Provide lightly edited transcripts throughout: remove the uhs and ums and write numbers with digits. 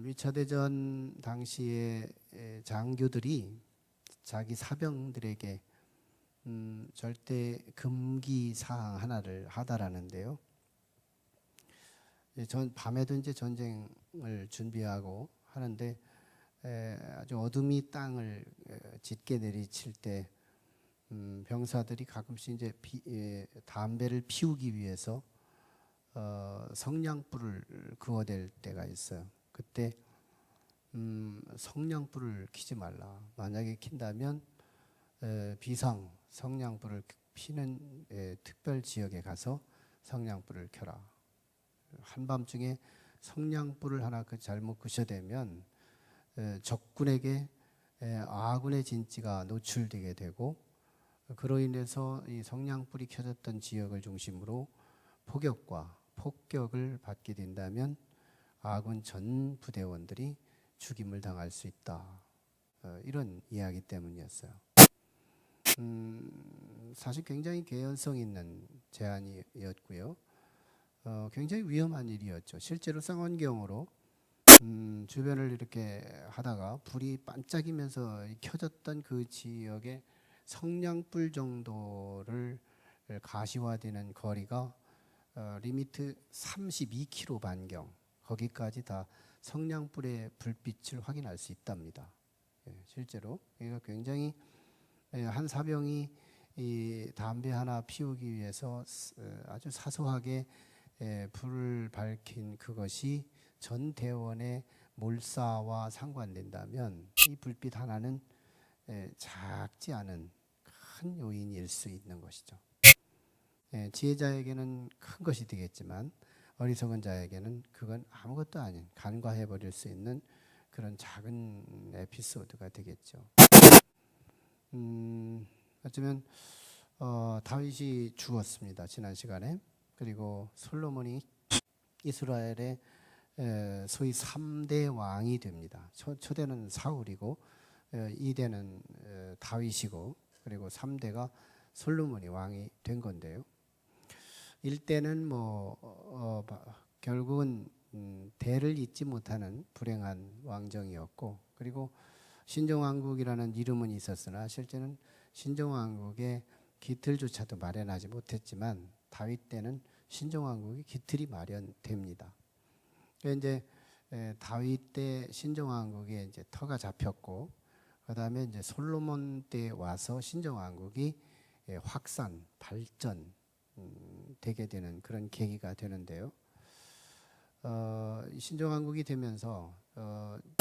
2차 대전 당시에 장교들이 자기 사병들에게 절대 금기 사항 하나를 하다라는데요. 밤에도 이제 전쟁을 준비하고 하는데 아주 어둠이 땅을 짙게 내리칠 때 병사들이 가끔씩 이제 담배를 피우기 위해서 성냥불을 그어댈 때가 있어요. 그때 성냥불을 켜지 말라. 만약에 킨다면 비상 성냥불을 피는 특별 지역에 가서 성냥불을 켜라. 한밤중에 성냥불을 하나 잘못 끄셔대면 적군에게 아군의 진지가 노출되게 되고 그로 인해서 이 성냥불이 켜졌던 지역을 중심으로 포격과 폭격을 받게 된다면 아군 전 부대원들이 죽임을 당할 수 있다. 이런 이야기 때문이었어요. 사실 굉장히 개연성 있는 제안이었고요. 굉장히 위험한 일이었죠. 실제로 쌍원경으로 주변을 이렇게 하다가 불이 반짝이면서 켜졌던 그 지역에 성냥불 정도를 가시화되는 거리가 리미트 32km 반경, 거기까지 다 성냥불의 불빛을 확인할 수 있답니다. 실제로 그러니까 굉장히 한 사병이 이 담배 하나 피우기 위해서 아주 사소하게 불을 밝힌 그것이 전 대원의 몰사와 상관된다면 이 불빛 하나는 작지 않은 큰 요인일 수 있는 것이죠. 지혜자에게는 큰 것이 되겠지만 어리석은 자에게는 그건 아무것도 아닌 간과해버릴 수 있는 그런 작은 에피소드가 되겠죠. 어쩌면 다윗이 죽었습니다. 지난 시간에. 그리고 솔로몬이 이스라엘의 소위 3대 왕이 됩니다. 초대는 사울이고 2대는 다윗이고 그리고 3대가 솔로몬이 왕이 된 건데요. 1대는 결국은 대를 잇지 못하는 불행한 왕정이었고 그리고 신정왕국이라는 이름은 있었으나 실제는 신정왕국의 기틀조차도 마련하지 못했지만 다윗 때는 신정왕국의 기틀이 마련됩니다. 이제 다윗 때 신정왕국에 이제 터가 잡혔고 그다음에 이제 솔로몬 때 와서 신정왕국이 확산, 발전 되게 되는 그런 계기가 되는데요. 신정왕국이 되면서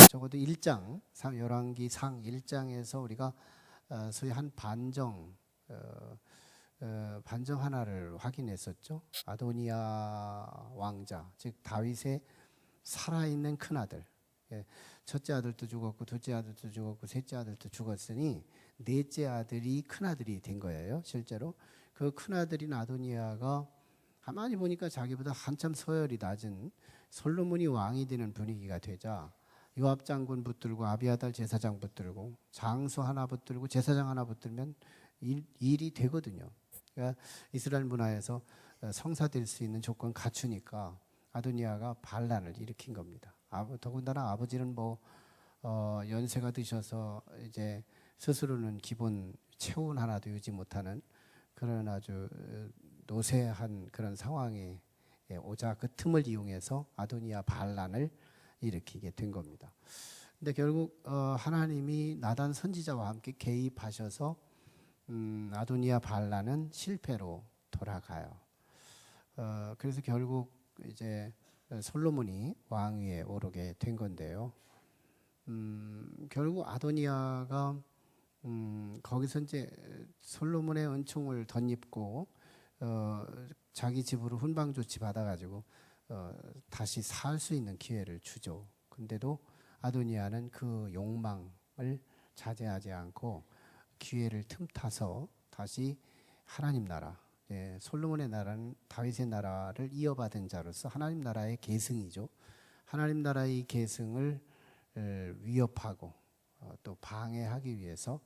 적어도 1장, 열왕기상 1장에서 우리가 소위 한 반정 하나를 확인했었죠. 아도니아 왕자, 즉 다윗의 살아있는 큰아들. 첫째 아들도 죽었고 둘째 아들도 죽었고 셋째 아들도 죽었으니 넷째 아들이 큰아들이 된 거예요. 실제로 그 큰아들인 아도니아가 가만히 보니까 자기보다 한참 서열이 낮은 솔로몬이 왕이 되는 분위기가 되자 요압 장군 붙들고 아비아달 제사장 붙들고 장수 하나 붙들고 제사장 하나 붙들면 일이 되거든요. 그러니까 이스라엘 문화에서 성사될 수 있는 조건 갖추니까 아도니아가 반란을 일으킨 겁니다. 더군다나 아버지는 연세가 드셔서 이제 스스로는 기본 체온 하나도 유지 못하는 그런 아주 노쇠한 그런 상황에 오자 그 틈을 이용해서 아도니아 반란을 일으키게 된 겁니다. 근데 결국 하나님이 나단 선지자와 함께 개입하셔서 아도니아 반란은 실패로 돌아가요. 그래서 결국 이제 솔로몬이 왕위에 오르게 된 건데요. 결국 아도니아가 거기서 이제 솔로몬의 은총을 덧입고 자기 집으로 훈방 조치 받아가지고 다시 살 수 있는 기회를 주죠. 근데도 아도니아는 그 욕망을 자제하지 않고 기회를 틈타서 다시 하나님 나라, 솔로몬의 나라는 다윗의 나라를 이어받은 자로서 하나님 나라의 계승이죠. 하나님 나라의 계승을 위협하고 또 방해하기 위해서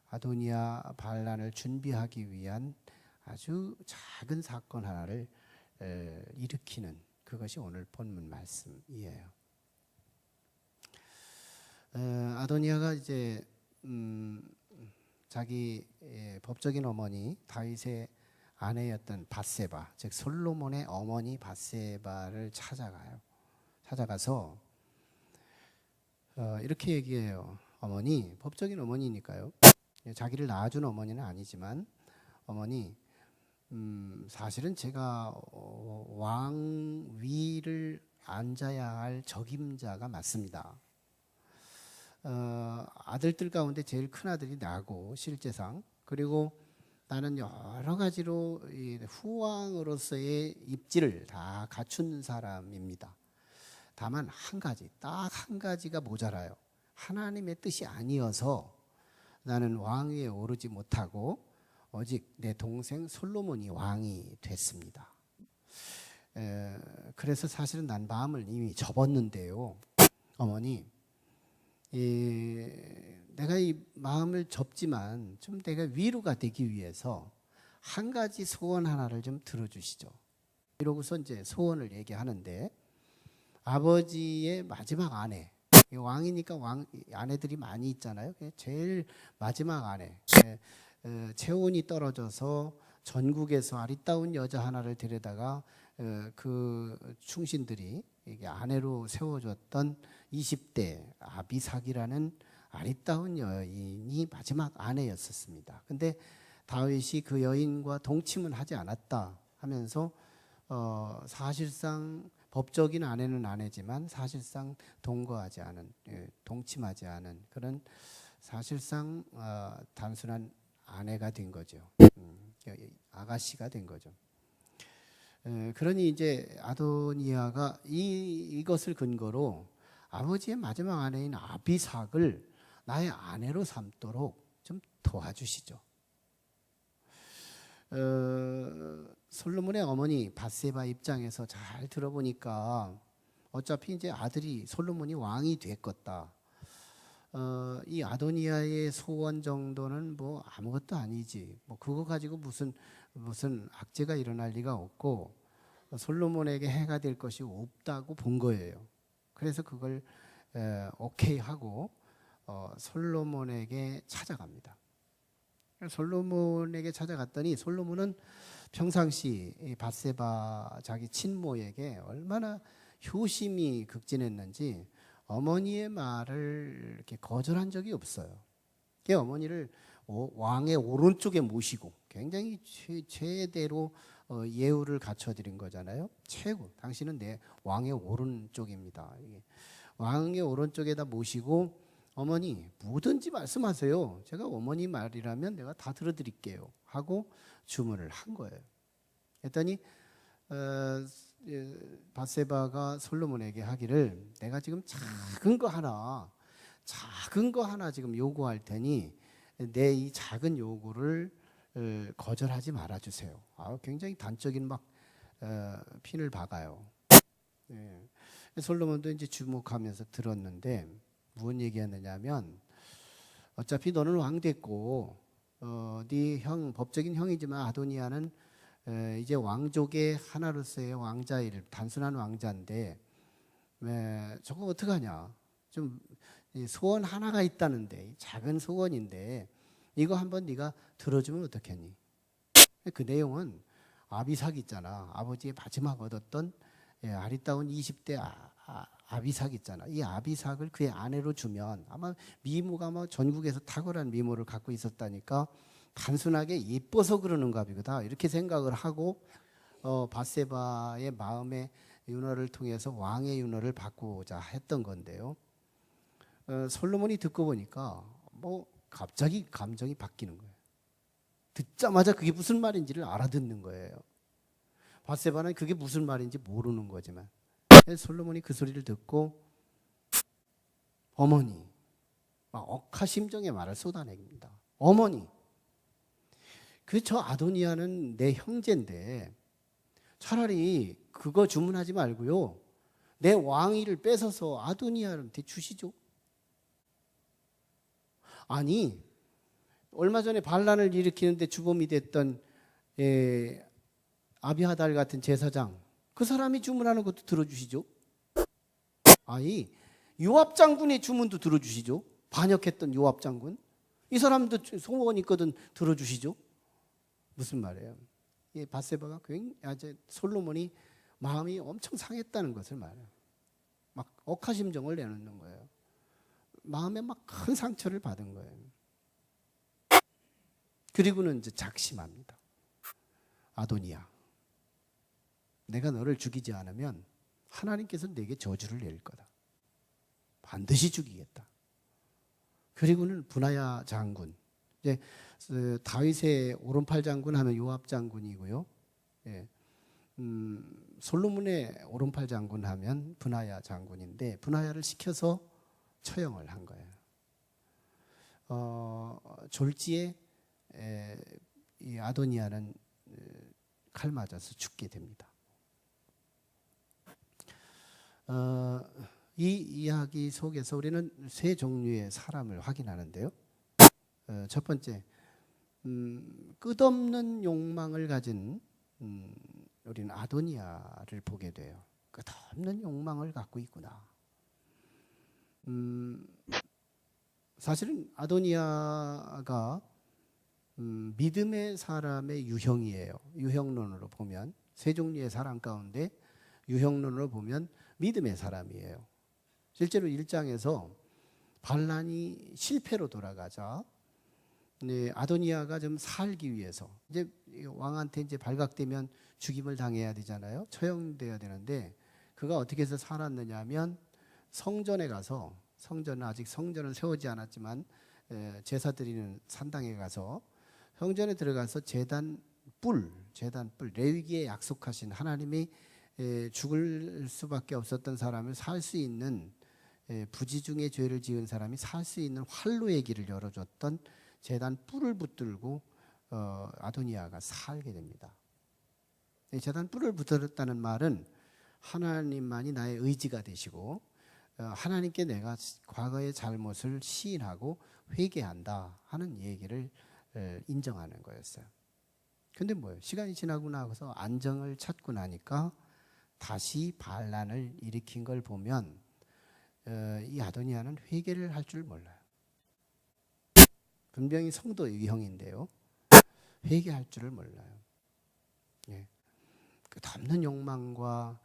아도니아 반란을 준비하기 위한 아주 작은 사건 하나를 일으키는 그것이 오늘 본문 말씀이에요. 아도니아가 이제 자기 법적인 어머니 다윗의 아내였던 밧세바, 즉 솔로몬의 어머니 밧세바를 찾아가서 이렇게 얘기해요. 어머니, 법적인 어머니니까요. 자기를 낳아준 어머니는 아니지만 어머니, 사실은 제가 왕위를 앉아야 할 적임자가 맞습니다. 아들들 가운데 제일 큰 아들이 나고 실제상, 그리고 나는 여러 가지로 후왕으로서의 입지를 다 갖춘 사람입니다. 다만 한 가지, 딱 한 가지가 모자라요. 하나님의 뜻이 아니어서 나는 왕위에 오르지 못하고 오직 내 동생 솔로몬이 왕이 됐습니다. 그래서 사실은 난 마음을 이미 접었는데요. 어머니, 내가 이 마음을 접지만 좀 내가 위로가 되기 위해서 한 가지 소원 하나를 좀 들어주시죠. 이러고서 이제 소원을 얘기하는데, 아버지의 마지막 아내, 왕이니까 아내들이 많이 있잖아요. 제일 마지막 아내, 체온이 떨어져서 전국에서 아리따운 여자 하나를 데려다가 그 충신들이 아내로 세워줬던 20대 아비삭이라는 아리따운 여인이 마지막 아내였었습니다. 근데 다윗이 그 여인과 동침은 하지 않았다 하면서 사실상 법적인 아내는 아내지만 사실상 동거하지 않은, 동침하지 않은 그런 사실상 단순한 아내가 된 거죠. 아가씨가 된 거죠. 그러니 이제 아도니아가 이것을 근거로 아버지의 마지막 아내인 아비삭을 나의 아내로 삼도록 좀 도와주시죠. 솔로몬의 어머니 밧세바 입장에서 잘 들어보니까 어차피 이제 아들이 솔로몬이 왕이 됐겠다. 이 아도니아의 소원 정도는 뭐 아무것도 아니지. 뭐 그거 가지고 무슨 악재가 일어날 리가 없고 솔로몬에게 해가 될 것이 없다고 본 거예요. 그래서 그걸 오케이 하고 솔로몬에게 찾아갑니다. 솔로몬에게 찾아갔더니 솔로몬은 평상시 밧세바 자기 친모에게 얼마나 효심이 극진했는지 어머니의 말을 이렇게 거절한 적이 없어요. 어머니를 왕의 오른쪽에 모시고 굉장히 최대로 예우를 갖춰드린 거잖아요. 최고, 당신은 내 왕의 오른쪽입니다. 왕의 오른쪽에다 모시고 어머니 뭐든지 말씀하세요. 제가 어머니 말이라면 내가 다 들어드릴게요 하고 주문을 한 거예요. 했더니 밧세바가 솔로몬에게 하기를, 내가 지금 작은 거 하나 지금 요구할 테니 내 이 작은 요구를 거절하지 말아주세요. 굉장히 단적인 막 핀을 박아요. 솔로몬도 이제 주목하면서 들었는데 무슨 얘기했느냐면, 어차피 너는 왕 됐고 네 형, 법적인 형이지만 아도니아는 이제 왕족의 하나로서의 왕자일, 단순한 왕자인데 저거 어떡하냐. 좀 소원 하나가 있다는데, 작은 소원인데 이거 한번 네가 들어주면 어떻겠니? 그 내용은 아비삭 있잖아. 아버지의 마지막 얻었던 아리따운 20대 아비삭 있잖아. 이 아비삭을 그의 아내로 주면 아마 미모가 뭐 전국에서 탁월한 미모를 갖고 있었다니까 단순하게 예뻐서 그러는가 보다 이렇게 생각을 하고 밧세바의 마음의 윤허를 통해서 왕의 윤허를 받고자 했던 건데요. 솔로몬이 듣고 보니까 뭐 갑자기 감정이 바뀌는 거예요. 듣자마자 그게 무슨 말인지를 알아듣는 거예요. 밧세바는 그게 무슨 말인지 모르는 거지만 솔로몬이 그 소리를 듣고 어머니, 막 억하심정의 말을 쏟아냅니다. 어머니, 저 아도니아는 내 형제인데 차라리 그거 주문하지 말고요, 내 왕위를 뺏어서 아도니아한테 주시죠. 아니, 얼마 전에 반란을 일으키는데 주범이 됐던 아비하달 같은 제사장, 그 사람이 주문하는 것도 들어주시죠. 아니, 요압 장군의 주문도 들어주시죠. 반역했던 요압 장군. 이 사람도 소원 있거든 들어주시죠. 무슨 말이에요? 이 밧세바가 굉장히 솔로몬이 마음이 엄청 상했다는 것을 말해요. 막 억하심정을 내놓는 거예요. 마음에 막 큰 상처를 받은 거예요. 그리고는 이제 작심합니다. 아도니야, 내가 너를 죽이지 않으면 하나님께서 내게 저주를 내릴 거다. 반드시 죽이겠다. 그리고는 브나야 장군, 이제 다윗의 오른팔 장군 하면 요압 장군이고요. 예. 솔로몬의 오른팔 장군 하면 브나야 장군인데 브나야를 시켜서 처형을 한 거예요. 졸지에 이 아도니아는 칼 맞아서 죽게 됩니다. 이 이야기 속에서 우리는 세 종류의 사람을 확인하는데요. 첫 번째, 끝없는 욕망을 가진 우리는 아도니아를 보게 돼요. 끝없는 욕망을 갖고 있구나. 사실은 아도니아가 믿음의 사람의 유형이에요. 유형론으로 보면 세 종류의 사람 가운데 유형론으로 보면 믿음의 사람이에요. 실제로 1장에서 반란이 실패로 돌아가자 아도니아가 좀 살기 위해서 이제 왕한테 이제 발각되면 죽임을 당해야 되잖아요. 처형돼야 되는데 그가 어떻게 해서 살았느냐면 성전에 가서 아직 성전은 세우지 않았지만 제사 드리는 산당에 가서 성전에 들어가서 제단 뿔 레위기에 약속하신 하나님이 죽을 수밖에 없었던 사람을 살 수 있는 부지 중에 죄를 지은 사람이 살 수 있는 활로의 길을 열어줬던 제단 뿔을 붙들고 아도니아가 살게 됩니다. 제단 뿔을 붙들었다는 말은 하나님만이 나의 의지가 되시고 하나님께 내가 과거의 잘못을 시인하고 회개한다 하는 얘기를 인정하는 거였어요. 근데 뭐예요? 시간이 지나고 나서 안정을 찾고 나니까 다시 반란을 일으킨 걸 보면 이 아도니아는 회개를 할 줄 몰라요. 분명히 성도의 유형인데요. 회개할 줄을 몰라요. 예. 끝없는 욕망과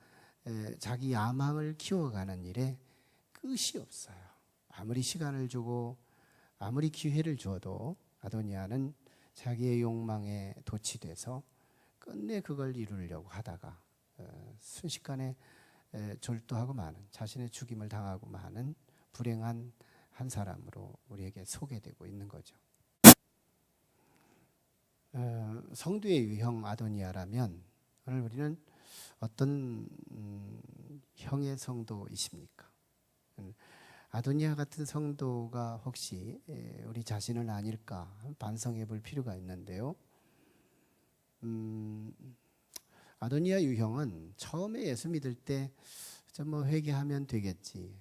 자기 야망을 키워가는 일에 끝이 없어요. 아무리 시간을 주고 아무리 기회를 줘도 아도니아는 자기의 욕망에 도취돼서 끝내 그걸 이루려고 하다가 순식간에 졸도하고 마는, 자신의 죽임을 당하고 마는 불행한 한 사람으로 우리에게 소개되고 있는 거죠. 성도의 유형 아도니아라면 오늘 우리는 어떤 형의 성도이십니까? 아도니아 같은 성도가 혹시 우리 자신은 아닐까 반성해 볼 필요가 있는데요. 아도니아 유형은 처음에 예수 믿을 때 뭐 회개하면 되겠지.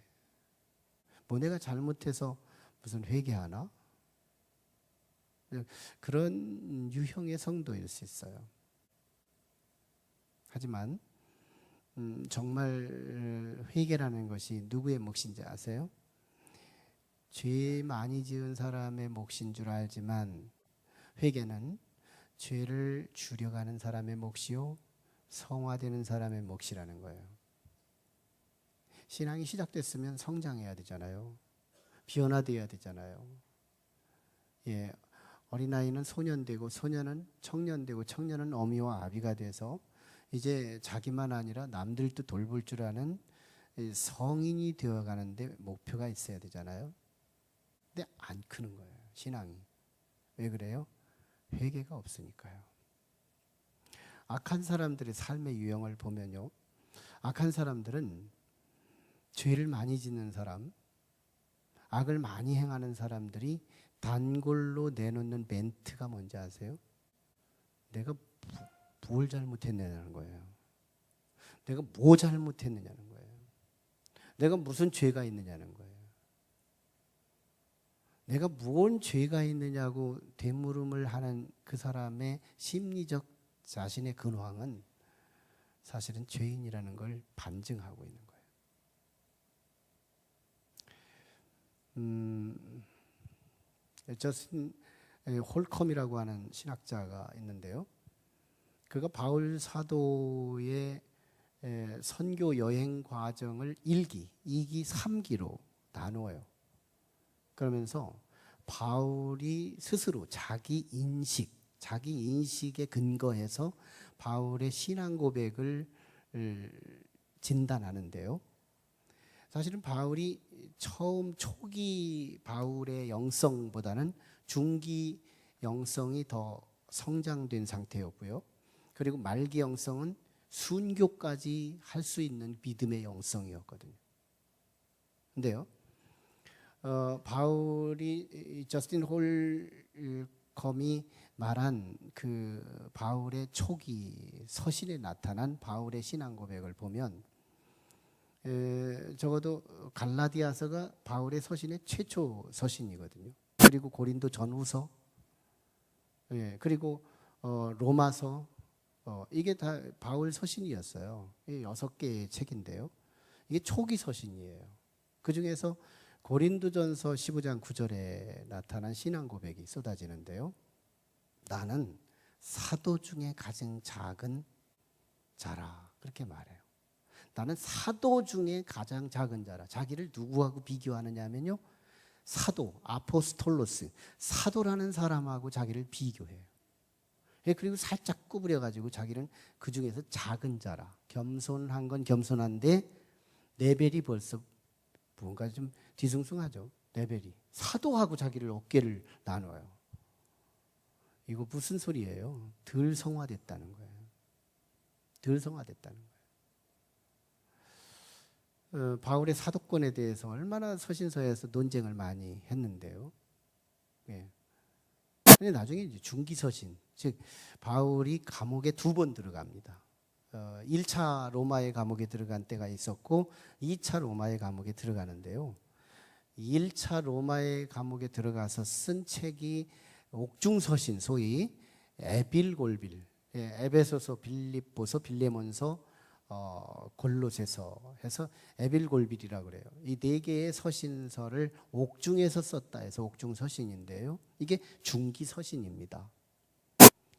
뭐 내가 잘못해서 무슨 회개하나? 그런 유형의 성도일 수 있어요. 하지만 정말 회개라는 것이 누구의 몫인지 아세요? 죄 많이 지은 사람의 몫인 줄 알지만 회개는 죄를 줄여가는 사람의 몫이요 성화되는 사람의 몫이라는 거예요. 신앙이 시작됐으면 성장해야 되잖아요. 변화되어야 되잖아요. 예, 어린아이는 소년 되고 소년은 청년 되고 청년은 어미와 아비가 돼서 이제 자기만 아니라 남들도 돌볼 줄 아는 성인이 되어가는데 목표가 있어야 되잖아요. 근데 안 크는 거예요. 신앙이. 왜 그래요? 회개가 없으니까요. 악한 사람들의 삶의 유형을 보면요. 악한 사람들은 죄를 많이 짓는 사람, 악을 많이 행하는 사람들이 단골로 내놓는 멘트가 뭔지 아세요? 내가 뭘 잘못했느냐는 거예요. 내가 뭐 잘못했느냐는 거예요. 내가 무슨 죄가 있느냐는 거예요. 내가 무슨 죄가 있느냐고 되물음을 하는 그 사람의 심리적 자신의 근황은 사실은 죄인이라는 걸 반증하고 있는 거예요. 저스틴 홀컴이라고 하는 신학자가 있는데요. 그가 바울 사도의 선교 여행 과정을 1기, 2기, 3기로 나누어요. 그러면서 바울이 스스로 자기 인식에 근거해서 바울의 신앙 고백을 진단하는데요. 사실은 바울이 처음 초기 바울의 영성보다는 중기 영성이 더 성장된 상태였고요. 그리고 말기 영성은 순교까지 할 수 있는 믿음의 영성이었거든요. 근데요, 바울이 저스틴 홀컴이 말한 그 바울의 초기 서신에 나타난 바울의 신앙 고백을 보면 적어도 갈라디아서가 바울의 서신의 최초 서신이거든요. 그리고 고린도 전후서, 그리고 로마서, 이게 다 바울 서신이었어요. 6개의 책인데요. 이게 초기 서신이에요. 그 중에서 고린도전서 15장 9절에 나타난 신앙 고백이 쏟아지는데요. 나는 사도 중에 가장 작은 자라, 그렇게 말해요. 나는 사도 중에 가장 작은 자라. 자기를 누구하고 비교하느냐면요, 사도, 아포스톨로스, 사도라는 사람하고 자기를 비교해요. 그리고 살짝 구부려가지고 자기는 그 중에서 작은 자라. 겸손한 건 겸손한데 레벨이 벌써 뭔가 좀 뒤숭숭하죠. 레벨이. 사도하고 자기를 어깨를 나눠요. 이거 무슨 소리예요? 덜 성화됐다는 거예요. 덜 성화됐다는 거예요. 바울의 사도권에 대해서 얼마나 서신서에서 논쟁을 많이 했는데요. 근데 나중에 이제 중기서신, 즉 바울이 감옥에 2번 들어갑니다. 1차 로마의 감옥에 들어간 때가 있었고 2차 로마의 감옥에 들어가는데요. 1차 로마의 감옥에 들어가서 쓴 책이 옥중서신, 소위 에빌골빌, 에베소서, 빌립보서, 빌레몬서, 골로새서 해서 에빌골빌이라고 그래요. 이 4개의 서신서를 옥중에서 썼다 해서 옥중서신인데요. 이게 중기서신입니다.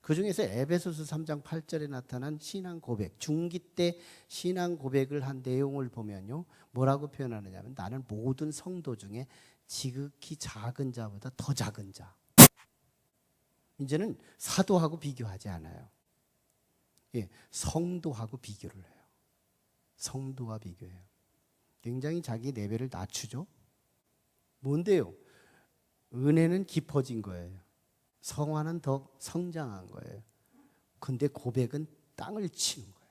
그 중에서 에베소서 3장 8절에 나타난 신앙 고백, 중기 때 신앙 고백을 한 내용을 보면요, 뭐라고 표현하느냐면 나는 모든 성도 중에 지극히 작은 자보다 더 작은 자. 이제는 사도하고 비교하지 않아요. 성도하고 비교를 해요. 성도와 비교해요. 굉장히 자기 레벨을 낮추죠. 뭔데요? 은혜는 깊어진 거예요. 성화는 더 성장한 거예요. 근데 고백은 땅을 치는 거예요.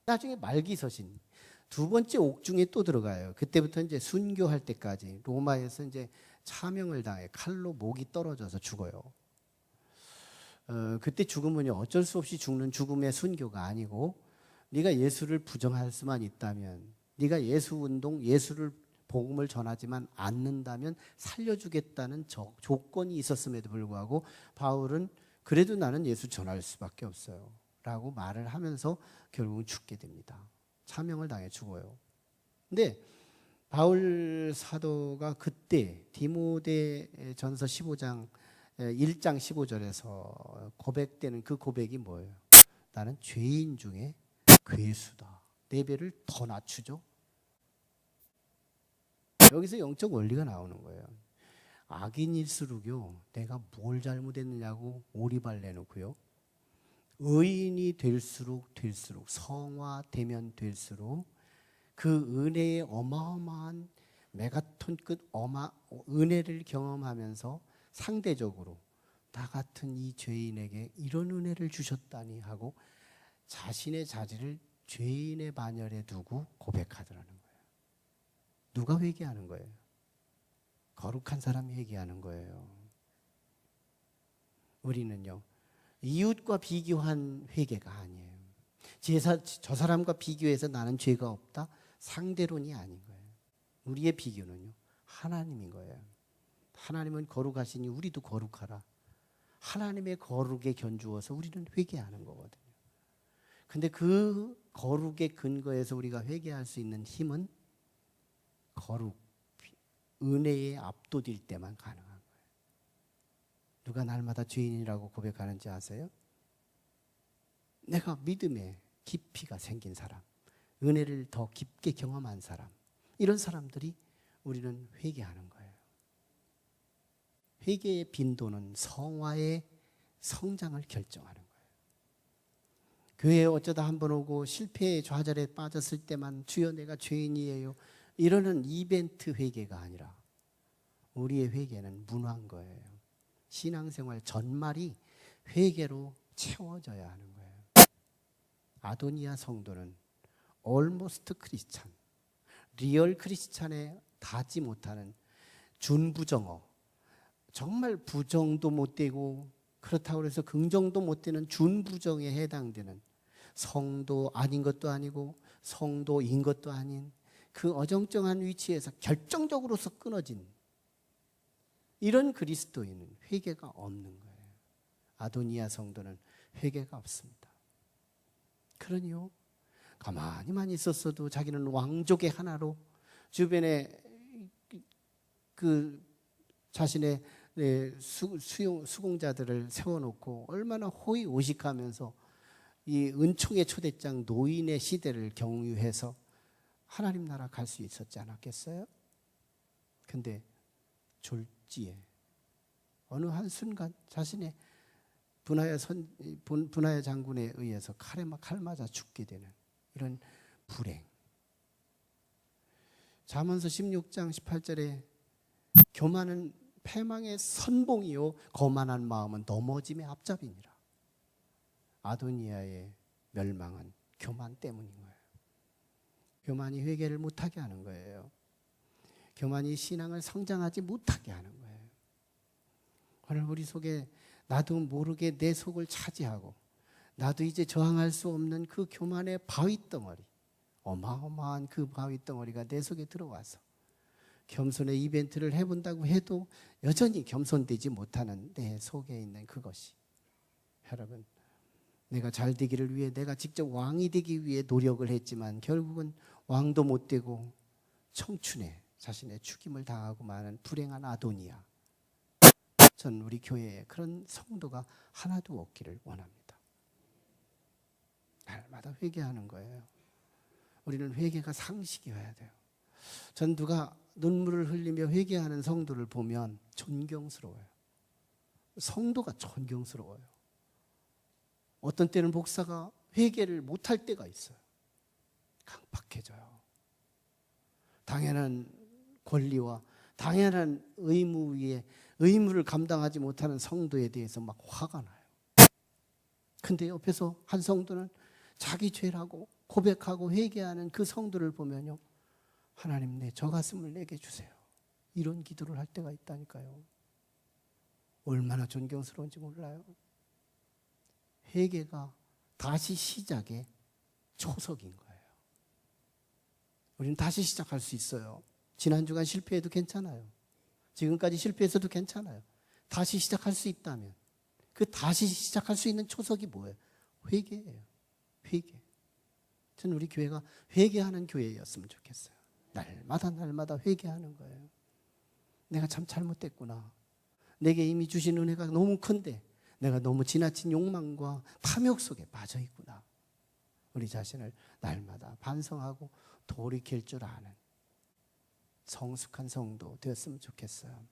나중에 말기서신 2번째 옥중에 또 들어가요. 그때부터 이제 순교할 때까지 로마에서 이제 차명을 당해 칼로 목이 떨어져서 죽어요. 그때 죽음은 어쩔 수 없이 죽는 죽음의 순교가 아니고, 네가 예수를 부정할 수만 있다면, 네가 예수 운동, 예수를 복음을 전하지만 않는다면 살려주겠다는 조건이 있었음에도 불구하고 바울은 그래도 나는 예수 전할 수밖에 없어요 라고 말을 하면서 결국은 죽게 됩니다. 차명을 당해 죽어요. 근데 바울 사도가 그때 디모데전서 15장 1장 15절에서 고백되는 그 고백이 뭐예요? 나는 죄인 중에 괴수다. 레벨을 더 낮추죠. 여기서 영적 원리가 나오는 거예요. 악인일수록요, 내가 뭘 잘못했느냐고 오리발 내놓고요, 의인이 될수록 성화되면 될수록 그 은혜의 어마어마한 메가톤급 은혜를 경험하면서 상대적으로 나 같은 이 죄인에게 이런 은혜를 주셨다니 하고 자신의 자질을 죄인의 반열에 두고 고백하더라는 거예요. 누가 회개하는 거예요? 거룩한 사람이 회개하는 거예요. 우리는요, 이웃과 비교한 회개가 아니에요. 저 사람과 비교해서 나는 죄가 없다? 상대론이 아닌 거예요. 우리의 비교는요, 하나님인 거예요. 하나님은 거룩하시니 우리도 거룩하라. 하나님의 거룩에 견주어서 우리는 회개하는 거거든요. 근데 그 거룩의 근거에서 우리가 회개할 수 있는 힘은 거룩, 은혜에 압도될 때만 가능한 거예요. 누가 날마다 죄인이라고 고백하는지 아세요? 내가 믿음에 깊이가 생긴 사람, 은혜를 더 깊게 경험한 사람, 이런 사람들이 우리는 회개하는 거예요. 회개의 빈도는 성화의 성장을 결정하는 거예요. 교회에 어쩌다 한번 오고 실패의 좌절에 빠졌을 때만 주여 내가 죄인이에요 이러는 이벤트 회개가 아니라 우리의 회개는 문화인 거예요. 신앙생활 전말이 회개로 채워져야 하는 거예요. 아도니아 성도는 almost 크리스찬, 리얼 크리스찬에 닿지 못하는 준부정어, 정말 부정도 못 되고 그렇다고 해서 긍정도 못 되는 준부정에 해당되는, 성도 아닌 것도 아니고 성도인 것도 아닌 그 어정쩡한 위치에서 결정적으로서 끊어진 이런 그리스도인은 회개가 없는 거예요. 아도니아 성도는 회개가 없습니다. 그러니요, 가만히만 있었어도 자기는 왕족의 하나로 주변에 그 자신의 수공자들을 세워놓고 얼마나 호의호식하면서 이 은총의 초대장 노인의 시대를 경유해서 하나님 나라 갈 수 있었지 않았겠어요? 근데 졸지에 어느 한순간 자신의 분하야 장군에 의해서 칼 맞아 죽게 되는 이런 불행. 잠언서 16장 18절에 교만은 패망의 선봉이요 거만한 마음은 넘어짐의 앞잡이니라. 아도니아의 멸망은 교만 때문인 거예요. 교만이 회개를 못하게 하는 거예요. 교만이 신앙을 성장하지 못하게 하는 거예요. 오늘 우리 속에 나도 모르게 내 속을 차지하고 나도 이제 저항할 수 없는 그 교만의 바위덩어리, 어마어마한 그 바위덩어리가 내 속에 들어와서 겸손의 이벤트를 해본다고 해도 여전히 겸손되지 못하는 내 속에 있는 그것이, 여러분, 내가 잘 되기를 위해 내가 직접 왕이 되기 위해 노력을 했지만 결국은 왕도 못 되고 청춘에 자신의 죽임을 당하고 마는 불행한 아도니아. 전 우리 교회에 그런 성도가 하나도 없기를 원합니다. 날마다 회개하는 거예요. 우리는 회개가 상식이어야 돼요. 전 누가 눈물을 흘리며 회개하는 성도를 보면 존경스러워요. 성도가 존경스러워요. 어떤 때는 목사가 회개를 못할 때가 있어요. 강팍해져요. 당연한 권리와 당연한 의무 위에 의무를 감당하지 못하는 성도에 대해서 막 화가 나요. 근데 옆에서 한 성도는 자기 죄라고 고백하고 회개하는 그 성도를 보면요, 하나님 내 저 가슴을 내게 주세요, 이런 기도를 할 때가 있다니까요. 얼마나 존경스러운지 몰라요. 회개가 다시 시작의 초석인 거예요. 우리는 다시 시작할 수 있어요. 지난 주간 실패해도 괜찮아요. 지금까지 실패해서도 괜찮아요. 다시 시작할 수 있다면 그 다시 시작할 수 있는 초석이 뭐예요? 회개예요. 회개. 저는 우리 교회가 회개하는 교회였으면 좋겠어요. 날마다 회개하는 거예요. 내가 참 잘못됐구나. 내게 이미 주신 은혜가 너무 큰데 내가 너무 지나친 욕망과 탐욕 속에 빠져 있구나. 우리 자신을 날마다 반성하고 돌이킬 줄 아는 성숙한 성도 되었으면 좋겠어요.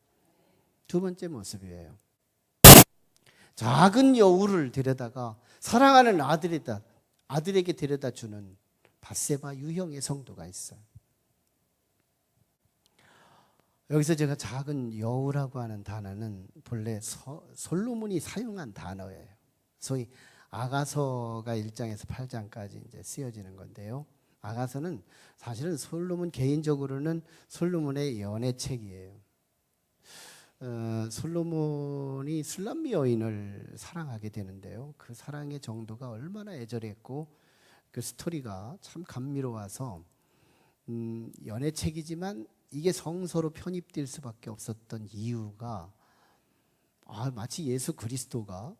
두 번째 모습이에요. 작은 여우를 데려다가 사랑하는 아들에게 데려다 주는 밧세바 유형의 성도가 있어요. 여기서 제가 작은 여우라고 하는 단어는 본래 솔로몬이 사용한 단어예요. 소위 아가서가 1장에서 8장까지 이제 쓰여지는 건데요. 아가서는 사실은 솔로몬 개인적으로는 솔로몬의 연애책이에요. 솔로몬이 술람미 여인을 사랑하게 되는데요. 그 사랑의 정도가 얼마나 애절했고 그 스토리가 참 감미로워서 연애책이지만 이게 성서로 편입될 수밖에 없었던 이유가 마치 예수 그리스도가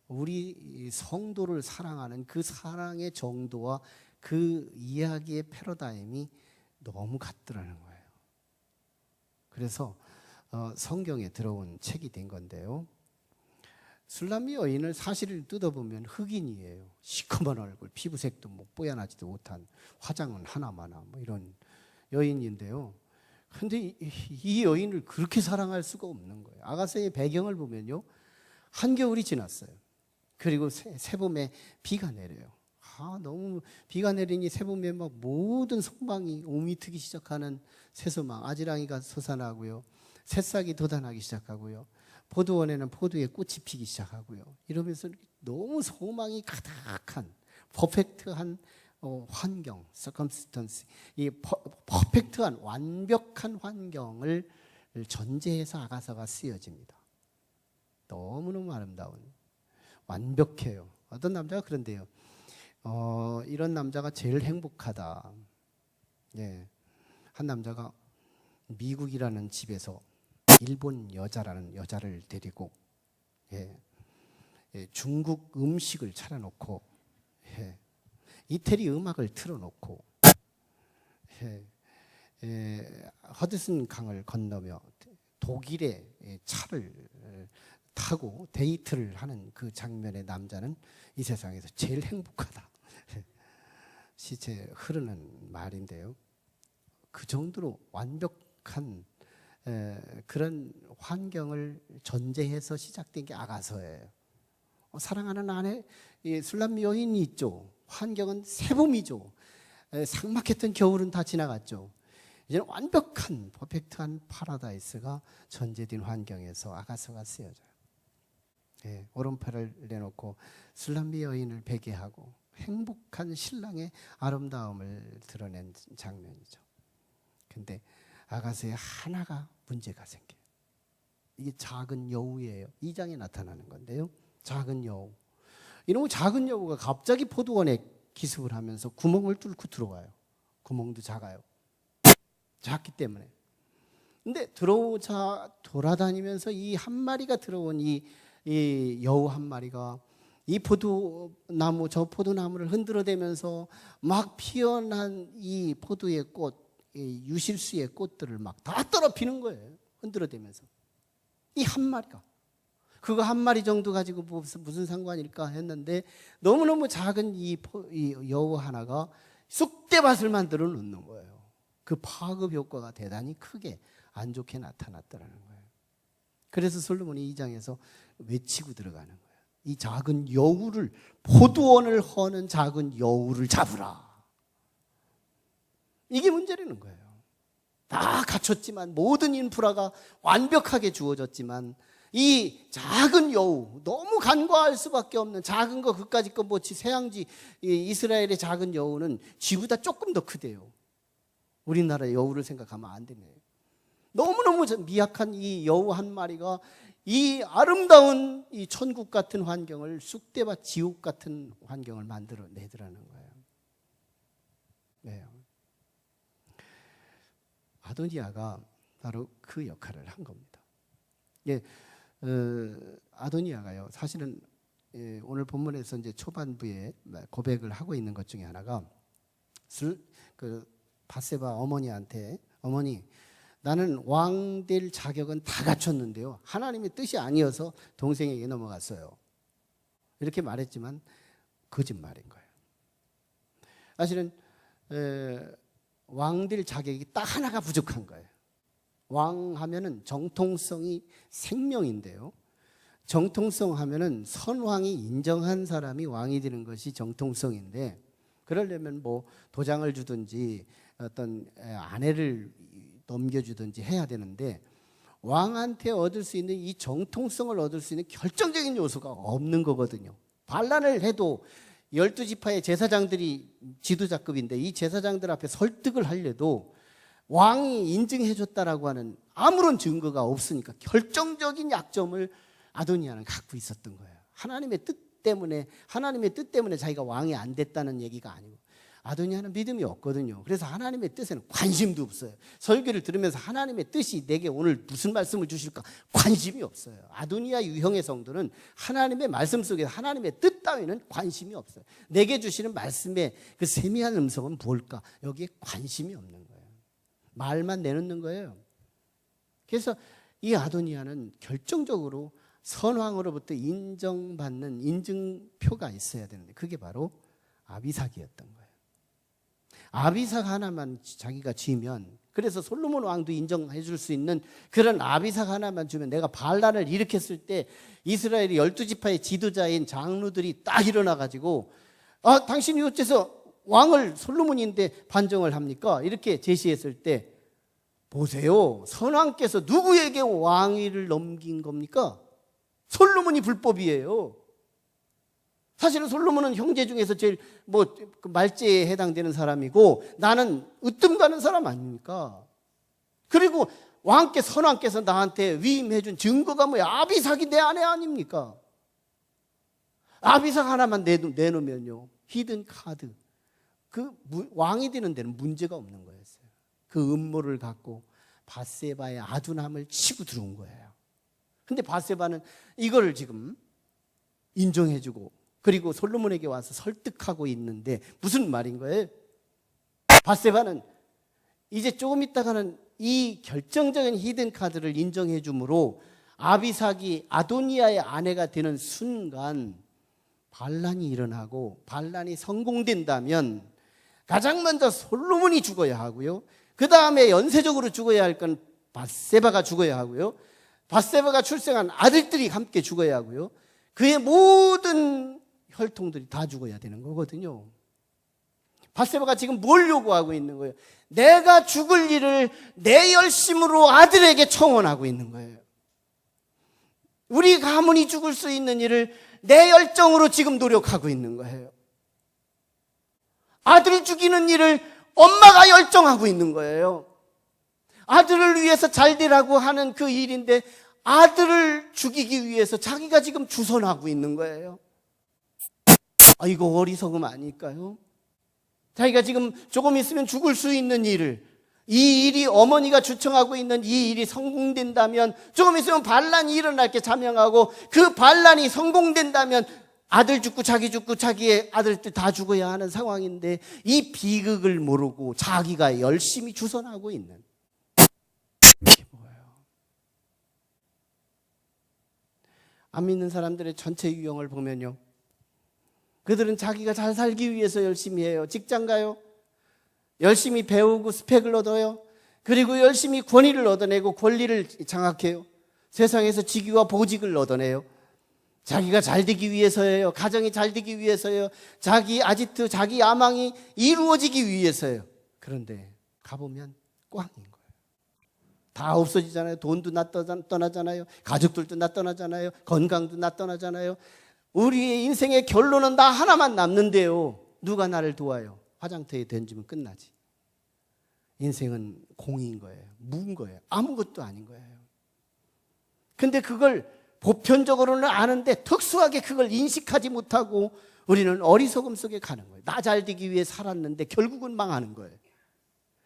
우리 성도를 사랑하는 그 사랑의 정도와 그 이야기의 패러다임이 너무 같더라는 거예요. 그래서 성경에 들어온 책이 된 건데요. 술람미 여인을 사실을 뜯어보면 흑인이에요. 시커먼 얼굴, 피부색도 뭐 뽀얀하지도 못한, 화장은 하나마나 뭐 이런 여인인데요. 근데 이 여인을 그렇게 사랑할 수가 없는 거예요. 아가서의 배경을 보면요, 한겨울이 지났어요. 그리고 새봄에 비가 내려요. 너무 비가 내리니 새봄에 막 모든 송방이 오미 트기 시작하는 새소망, 아지랑이가 솟아나고요, 새싹이 돋아나기 시작하고요, 포도원에는 포도의 꽃이 피기 시작하고요. 이러면서 너무 소망이 가득한 퍼펙트한 환경, circumstance, 이 퍼펙트한 완벽한 환경을 전제해서 아가서가 쓰여집니다. 너무너무 아름다운, 완벽해요. 어떤 남자가 그런데요, 이런 남자가 제일 행복하다. 예, 한 남자가 미국이라는 집에서 일본 여자라는 여자를 데리고, 중국 음식을 차려놓고, 이태리 음악을 틀어놓고, 허드슨 강을 건너며 독일의 차를 타고 데이트를 하는 그 장면의 남자는 이 세상에서 제일 행복하다. 시체 흐르는 말인데요. 그 정도로 완벽한 그런 환경을 전제해서 시작된 게 아가서예요. 사랑하는 아내, 술람미 여인이 있죠. 환경은 새봄이죠. 삭막했던 겨울은 다 지나갔죠. 이제는 완벽한 퍼펙트한 파라다이스가 전제된 환경에서 아가서가 쓰여져요. 오른팔을 내놓고 술람미 여인을 베개하고 행복한 신랑의 아름다움을 드러낸 장면이죠. 근데 아가서에 하나가 문제가 생겨요. 이게 작은 여우예요. 2장에 나타나는 건데요. 작은 여우. 이놈의 작은 여우가 갑자기 포도원에 기습을 하면서 구멍을 뚫고 들어와요. 구멍도 작아요. 작기 때문에. 근데 돌아다니면서 이 한 마리가 들어온 이 여우 한 마리가 이 포도나무, 저 포도나무를 흔들어대면서 막 피어난 이 포도의 꽃, 이 유실수의 꽃들을 막 다 떨어뜨리는 거예요. 흔들어대면서. 이 한 마리가. 그거 한 마리 정도 가지고 무슨 상관일까 했는데 너무너무 작은 이 여우 하나가 쑥대밭을 만들어 놓는 거예요. 그 파급 효과가 대단히 크게 안 좋게 나타났다는 거예요. 그래서 솔로몬이 2장에서 외치고 들어가는 거예요. 이 작은 여우를, 포도원을 허는 작은 여우를 잡으라. 이게 문제라는 거예요. 다 갖췄지만, 모든 인프라가 완벽하게 주어졌지만 이 작은 여우, 너무 간과할 수밖에 없는 작은 거 그까짓 거 뭐 세양지 이스라엘의 작은 여우는 쥐보다 조금 더 크대요. 우리나라의 여우를 생각하면 안 되네요. 너무너무 미약한 이 여우 한 마리가 이 아름다운 이 천국 같은 환경을, 쑥대밭 지옥 같은 환경을 만들어 내더라는 거예요. 네. 아도니아가 바로 그 역할을 한 겁니다. 예, 아도니아가요, 사실은 오늘 본문에서 이제 초반부에 고백을 하고 있는 것 중에 하나가 바세바 어머니한테, 어머니, 나는 왕 될 자격은 다 갖췄는데요, 하나님의 뜻이 아니어서 동생에게 넘어갔어요. 이렇게 말했지만 거짓말인 거예요. 사실은 왕 될 자격이 딱 하나가 부족한 거예요. 왕 하면은 정통성이 생명인데요, 정통성 하면은 선왕이 인정한 사람이 왕이 되는 것이 정통성인데, 그러려면 뭐 도장을 주든지 어떤 아내를 넘겨주든지 해야 되는데, 왕한테 얻을 수 있는 이 정통성을 얻을 수 있는 결정적인 요소가 없는 거거든요. 반란을 해도 12지파의 제사장들이 지도자급인데 이 제사장들 앞에 설득을 하려도 왕이 인증해줬다라고 하는 아무런 증거가 없으니까 결정적인 약점을 아도니아는 갖고 있었던 거예요. 하나님의 뜻 때문에 자기가 왕이 안 됐다는 얘기가 아니고, 아도니아는 믿음이 없거든요. 그래서 하나님의 뜻에는 관심도 없어요. 설교를 들으면서 하나님의 뜻이 내게 오늘 무슨 말씀을 주실까 관심이 없어요. 아도니아 유형의 성도는 하나님의 말씀 속에 하나님의 뜻 따위는 관심이 없어요. 내게 주시는 말씀의 그 세미한 음성은 뭘까, 여기에 관심이 없는 거예요. 말만 내놓는 거예요. 그래서 이 아도니아는 결정적으로 선왕으로부터 인정받는 인증표가 있어야 되는데 그게 바로 아비삭이었던 거예요. 아비삭 하나만 자기가 쥐면, 그래서 솔로몬 왕도 인정해 줄 수 있는 그런 아비삭 하나만 주면, 내가 반란을 일으켰을 때 이스라엘의 12지파의 지도자인 장로들이 딱 일어나가지고 당신이 어째서 왕을 솔로몬인데 반정을 합니까? 이렇게 제시했을 때, 보세요, 선왕께서 누구에게 왕위를 넘긴 겁니까? 솔로몬이 불법이에요. 사실은 솔로몬은 형제 중에서 제일 그 말제에 해당되는 사람이고 나는 으뜸 가는 사람 아닙니까? 그리고 선왕께서 나한테 위임해준 증거가 뭐야? 아비삭이 내 아내 아닙니까? 아비삭 하나만 내놓으면요, 히든 카드, 그 왕이 되는 데는 문제가 없는 거였어요. 그 음모를 갖고 밧세바의 아둔함을 치고 들어온 거예요. 근데 밧세바는 이거를 지금 인정해주고 그리고 솔로몬에게 와서 설득하고 있는데 무슨 말인 거예요? 밧세바는 이제 조금 있다가는 이 결정적인 히든 카드를 인정해 주므로 아비삭이 아도니아의 아내가 되는 순간 반란이 일어나고, 반란이 성공된다면 가장 먼저 솔로몬이 죽어야 하고요, 그 다음에 연쇄적으로 죽어야 할 건 밧세바가 죽어야 하고요, 밧세바가 출생한 아들들이 함께 죽어야 하고요, 그의 모든 혈통들이 다 죽어야 되는 거거든요. 밧세바가 지금 뭘 요구하고 있는 거예요? 내가 죽을 일을 내 열심으로 아들에게 청원하고 있는 거예요. 우리 가문이 죽을 수 있는 일을 내 열정으로 지금 노력하고 있는 거예요. 아들을 죽이는 일을 엄마가 열정하고 있는 거예요. 아들을 위해서 잘 되라고 하는 그 일인데 아들을 죽이기 위해서 자기가 지금 주선하고 있는 거예요. 이거 어리석음 아닐까요? 자기가 지금 조금 있으면 죽을 수 있는 일을, 이 일이 어머니가 주청하고 있는 이 일이 성공된다면, 조금 있으면 반란이 일어날 게 자명하고 그 반란이 성공된다면 아들 죽고 자기 죽고 자기의 아들들 다 죽어야 하는 상황인데 이 비극을 모르고 자기가 열심히 주선하고 있는, 이게 뭐예요? 안 믿는 사람들의 전체 유형을 보면요, 그들은 자기가 잘 살기 위해서 열심히 해요. 직장 가요, 열심히 배우고 스펙을 얻어요, 그리고 열심히 권위를 얻어내고 권리를 장악해요. 세상에서 직위와 보직을 얻어내요. 자기가 잘 되기 위해서예요. 가정이 잘 되기 위해서예요. 자기 아지트, 자기 야망이 이루어지기 위해서예요. 그런데 가보면 꽝인 거예요. 다 없어지잖아요. 돈도 나 떠나잖아요. 가족들도 나 떠나잖아요. 건강도 나 떠나잖아요. 우리의 인생의 결론은 나 하나만 남는데요, 누가 나를 도와요? 화장터에 던지면 끝나지. 인생은 공인 거예요. 무인 거예요. 아무것도 아닌 거예요. 근데 그걸 보편적으로는 아는데 특수하게 그걸 인식하지 못하고 우리는 어리석음 속에 가는 거예요. 나 잘 되기 위해 살았는데 결국은 망하는 거예요.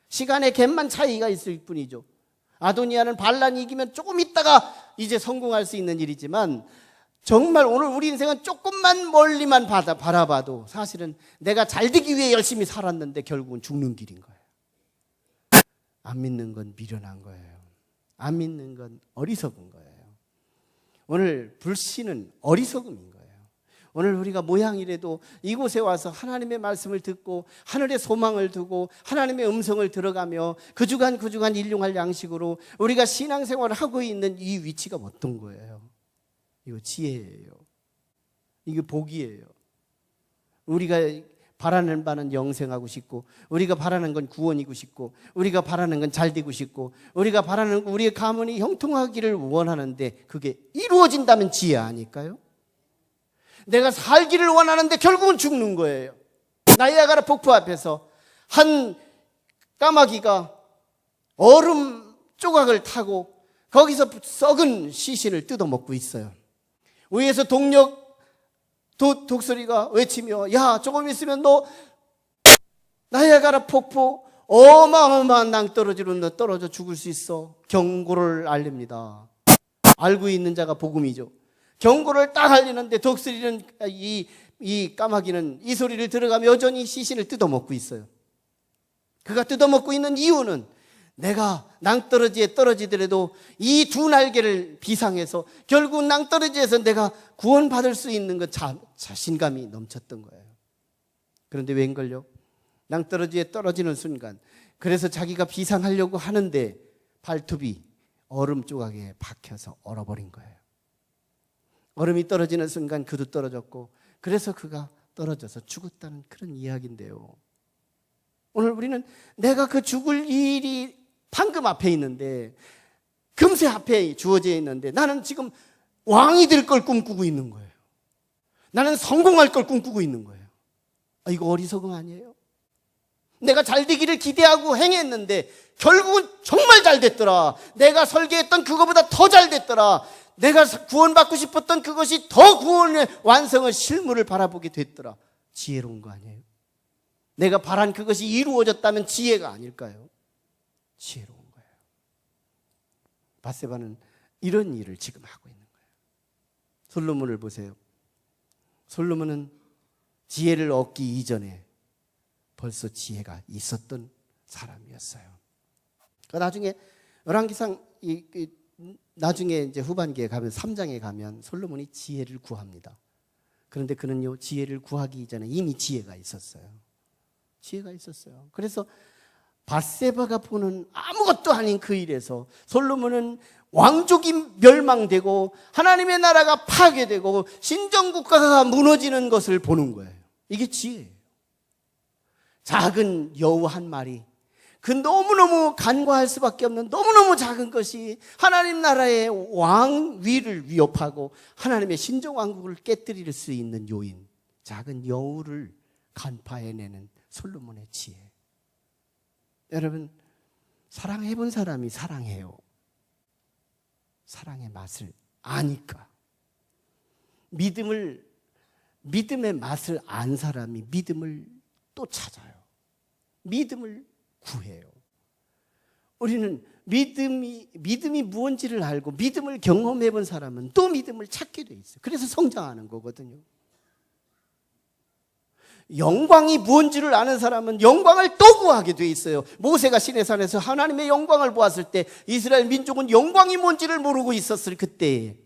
시간의 갭만 차이가 있을 뿐이죠. 아도니아는 반란이 이기면 조금 있다가 이제 성공할 수 있는 일이지만, 정말 오늘 우리 인생은 조금만 멀리만 바라봐도 사실은 내가 잘 되기 위해 열심히 살았는데 결국은 죽는 길인 거예요. 안 믿는 건 미련한 거예요. 안 믿는 건 어리석은 거예요. 오늘 불신은 어리석음인 거예요. 오늘 우리가 모양이라도 이곳에 와서 하나님의 말씀을 듣고 하늘의 소망을 두고 하나님의 음성을 들어가며 그 주간 일용할 양식으로 우리가 신앙생활을 하고 있는 이 위치가 어떤 거예요? 이거 지혜예요. 이게 복이에요. 우리가 바라는 바는 영생하고 싶고, 우리가 바라는 건 구원이고 싶고, 우리가 바라는 건 잘 되고 싶고, 우리가 바라는 우리의 가문이 형통하기를 원하는데 그게 이루어진다면 지혜 아닐까요? 내가 살기를 원하는데 결국은 죽는 거예요. 나이아가라 폭포 앞에서 한 까마귀가 얼음 조각을 타고 거기서 썩은 시신을 뜯어먹고 있어요. 위에서 독수리가 외치며, 야, 조금 있으면 너 나이아가라 폭포 어마어마한 낭떠러지로 너 떨어져 죽을 수 있어. 경고를 알립니다. 알고 있는 자가 복음이죠. 경고를 딱 알리는데 독수리는 이 까마귀는 이 소리를 들어가며 여전히 시신을 뜯어먹고 있어요. 그가 뜯어먹고 있는 이유는 내가 낭떠러지에 떨어지더라도 이 두 날개를 비상해서 결국 낭떠러지에서 내가 구원받을 수 있는 그 자신감이 넘쳤던 거예요. 그런데 웬걸요? 낭떠러지에 떨어지는 순간, 그래서 자기가 비상하려고 하는데 발톱이 얼음 조각에 박혀서 얼어버린 거예요. 얼음이 떨어지는 순간 그도 떨어졌고, 그래서 그가 떨어져서 죽었다는 그런 이야기인데요. 오늘 우리는 내가 그 죽을 일이 방금 앞에 있는데, 금세 앞에 주어져 있는데, 나는 지금 왕이 될 걸 꿈꾸고 있는 거예요. 나는 성공할 걸 꿈꾸고 있는 거예요. 이거 어리석음 아니에요? 내가 잘 되기를 기대하고 행했는데 결국은 정말 잘 됐더라. 내가 설계했던 그거보다 더 잘 됐더라. 내가 구원받고 싶었던 그것이 더 구원의 완성의 실물을 바라보게 됐더라. 지혜로운 거 아니에요? 내가 바란 그것이 이루어졌다면 지혜가 아닐까요? 지혜로운 거예요. 밧세바는 이런 일을 지금 하고 있는 거예요. 솔로몬을 보세요. 솔로몬은 지혜를 얻기 이전에 벌써 지혜가 있었던 사람이었어요. 나중에 열왕기상 나중에 이제 후반기에 가면 3장에 가면 솔로몬이 지혜를 구합니다. 그런데 그는요, 지혜를 구하기 이전에 이미 지혜가 있었어요. 지혜가 있었어요. 그래서 밧세바가 보는 아무것도 아닌 그 일에서 솔로몬은 왕족이 멸망되고 하나님의 나라가 파괴되고 신정국가가 무너지는 것을 보는 거예요. 이게 지혜예요. 작은 여우 한 마리, 그 너무너무 간과할 수밖에 없는 너무너무 작은 것이 하나님 나라의 왕위를 위협하고 하나님의 신정왕국을 깨뜨릴 수 있는 요인, 작은 여우를 간파해내는 솔로몬의 지혜. 여러분, 사랑해본 사람이 사랑해요. 사랑의 맛을 아니까. 믿음의 맛을 안 사람이 믿음을 또 찾아요. 믿음을 구해요. 우리는 믿음이 무언지를 알고 믿음을 경험해 본 사람은 또 믿음을 찾게 돼 있어요. 그래서 성장하는 거거든요. 영광이 무언지를 아는 사람은 영광을 또 구하게 돼 있어요. 모세가 시내산에서 하나님의 영광을 보았을 때 이스라엘 민족은 영광이 뭔지를 모르고 있었을 그때에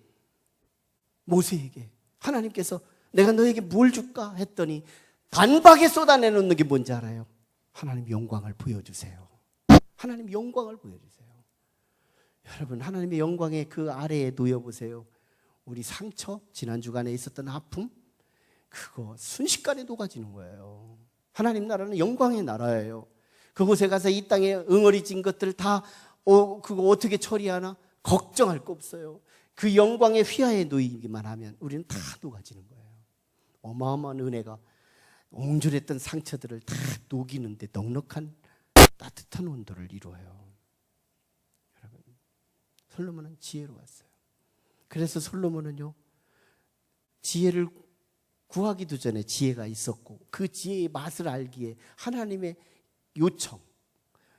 모세에게 하나님께서 내가 너에게 뭘 줄까 했더니 단박에 쏟아내놓는 게 뭔지 알아요? 하나님 영광을 보여주세요. 하나님 영광을 보여주세요. 여러분, 하나님의 영광의 그 아래에 놓여보세요. 우리 상처, 지난 주간에 있었던 아픔, 그거 순식간에 녹아지는 거예요. 하나님 나라는 영광의 나라예요. 그곳에 가서 이 땅에 응어리진 것들 다 그거 어떻게 처리하나 걱정할 거 없어요. 그 영광의 휘하에 놓이기만 하면 우리는 다 녹아지는 거예요. 어마어마한 은혜가 옹졸했던 상처들을 다 녹이는데 넉넉한 따뜻한 온도를 이루어요. 여러분, 솔로몬은 지혜로웠어요. 그래서 솔로몬은요, 지혜를 구하기도 전에 지혜가 있었고 그 지혜의 맛을 알기에 하나님의 요청,